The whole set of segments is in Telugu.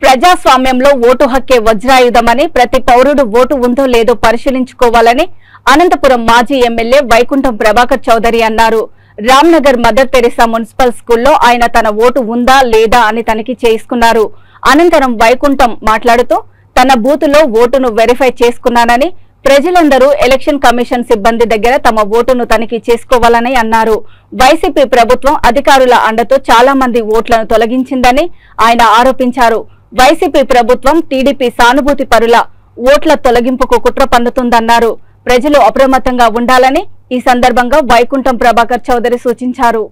ప్రజాస్వామ్యంలో ఓటు హక్కే వజ్రాయుధమని ప్రతి పౌరుడు ఓటు ఉందో లేదో పరిశీలించుకోవాలని అనంతపురం మాజీ ఎమ్మెల్యే వైకుంఠం ప్రభాకర్ చౌదరి అన్నారు. రామ్నగర్ మదర్ తెరెసా మున్సిపల్ స్కూల్లో ఆయన తన ఓటు ఉందా లేదా అని తనిఖీ చేసుకున్నారు. అనంతరం వైకుంఠం మాట్లాడుతూ తన బూతులో ఓటును వెరిఫై చేసుకున్నానని, ప్రజలందరూ ఎలక్షన్ కమిషన్ సిబ్బంది దగ్గర తమ ఓటును తనిఖీ చేసుకోవాలని అన్నారు. వైసీపీ ప్రభుత్వం అధికారుల అండతో చాలా మంది ఓట్లను తొలగించిందని ఆయన ఆరోపించారు. వైసీపీ ప్రభుత్వం టీడీపీ సానుభూతి పరుల ఓట్ల తొలగింపుకు కుట్ర పన్నుతుందన్నారు. ప్రజలు అప్రమత్తంగా ఉండాలని ఈ సందర్భంగా వైకుంఠం ప్రభాకర్ చౌదరి సూచించారు.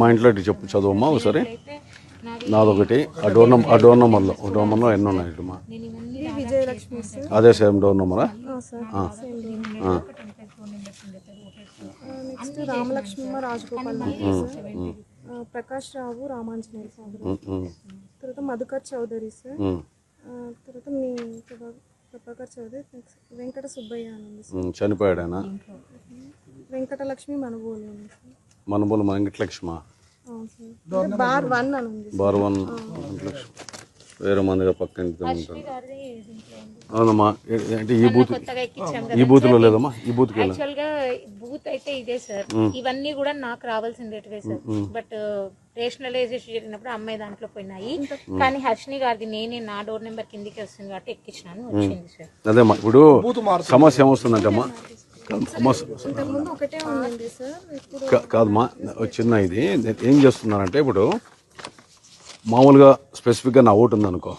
మా ఇంట్లో చెప్పు చదువమ్మా ఒకసారి. నాదొకటి ఆ డోర్ నెంబర్లో ఎన్ని ఉన్నాయమ్మా? అదే సేమ్ డోర్ నెంబరా? నెక్స్ట్ రామలక్ష్మమ్మ రాజగోపాల్, ప్రకాష్ రావు రామాంజనేయ సార్, తర్వాత మధుకర్ చౌదరి సార్, తర్వాత మీ ప్రభాకర్ చౌదరి, వెంకట సుబ్బయ్య అని చనిపోయాడనా? వెంకటలక్ష్మి మనబోలు మనబోలు వెంకటలక్ష్మ బార్ 1 అని ఉంది. బార్ 1 వెంకటలక్ష్మి వేరే మందిగా పక్కన ఉంటారు. అవునమ్మా. అంటే ఈ బూత్ లో లేదమ్మా? ఈ బూత్ బూత్ అయితే ఇదే సార్. ఇవన్నీ కూడా నాకు రావాల్సిందేటివే సార్. బట్ రేషనలైజేషన్ జరిగినప్పుడు అమ్మాయి దాంట్లో పోయినాయి. కానీ హర్షిని గారిది నేనే నా డోర్ నెంబర్ కిందికి వస్తుంది కాబట్టి ఎక్కించినాను, వచ్చింది సార్. అదేమ్మా. ఇప్పుడు సమస్య ఏమొస్తుందంటమ్మా? కాదమ్మా, చిన్న ఇది ఏం చేస్తున్నారంటే, ఇప్పుడు మామూలుగా స్పెసిఫిక్గా నా ఓటు ఉందనుకో,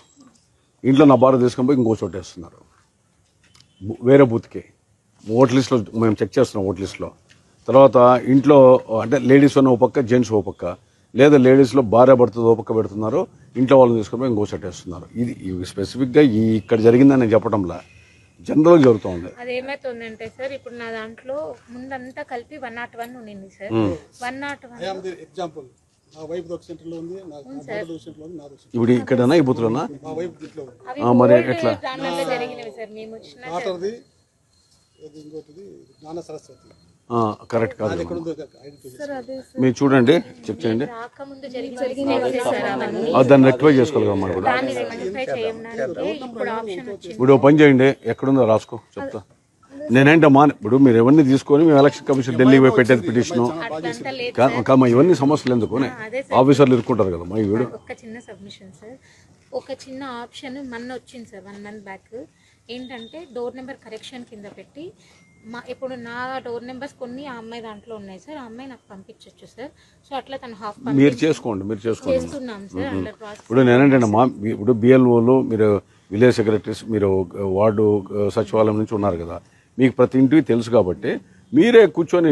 ఇంట్లో నా భార్య తీసుకొని పోయి ఇంకో చోటు వేస్తున్నారు వేరే బూత్కి. ఓట్ లిస్ట్లో మేము చెక్ చేస్తున్నాం. ఓట్ లిస్ట్లో తర్వాత ఇంట్లో అంటే లేడీస్ ఉన్న ఓ పక్క, జెంట్స్ ఓ పక్క, లేదా లేడీస్లో భార్య భర్త ఓ పక్క పెడుతున్నారు, ఇంట్లో వాళ్ళని తీసుకొని పోయి ఇంకో చోటు వేస్తున్నారు. ఇది స్పెసిఫిక్గా ఇక్కడ జరిగిందని నేను చెప్పడంలా, జనరల్ జరుగుతుంది. అదేమైతుందంటే సార్, ఇప్పుడు నా దాంట్లో ముందంతా కలిపి 101 ఉండింది సార్. 101 ఎగ్జాంపుల్ ఇప్పుడు ఇక్కడనా ఈ బూత్లోనా? మరి ఎట్లా? కరెక్ట్ కాదు. మీరు చూడండి, చెక్ చేయండి, దాన్ని రెక్టిఫై చేసుకోగలమా? ఇప్పుడు పని చేయండి, ఎక్కడుందో రాసుకో, చెప్తా. నేనేంటమ్మా, ఇప్పుడు మీరు ఎవరిని తీసుకొని మేము ఎలక్షన్ కమిషన్ ఢిల్లీకి పోయి పెట్టేది పిటిషను కాదమ్మా. ఇవన్నీ సమస్యలు ఎందుకు? ఆఫీసర్లు ఇరుక్కుంటారు కదమ్మా. ఈ వీడు ఒక చిన్న సబ్మిషన్ సార్, ఒక చిన్న ఆప్షన్ మొన్న వచ్చింది సార్ 1 month బ్యాక్. ఏంటంటే డోర్ నెంబర్ కరెక్షన్ కింద పెట్టి ఇప్పుడు నా డోర్ నెంబర్స్ కొన్ని ఆ అమ్మాయి దాంట్లో ఉన్నాయి సార్. ఆ అమ్మాయి నాకు పంపించవచ్చు సార్. సో అట్లా తను హాఫ్ మీరు చేసుకోండి, చేస్తున్నాం సార్ అండర్ ప్రాసెస్. ఇప్పుడు నేనేంటమ్మా, ఇప్పుడు బిఎల్ఓలు, మీరు విలేజ్ సెక్రటరీస్, మీరు వార్డు సచివాలయం నుంచి ఉన్నారు కదా, మీకు ప్రతి ఇంటికి తెలుసు కాబట్టి మీరే కూర్చొని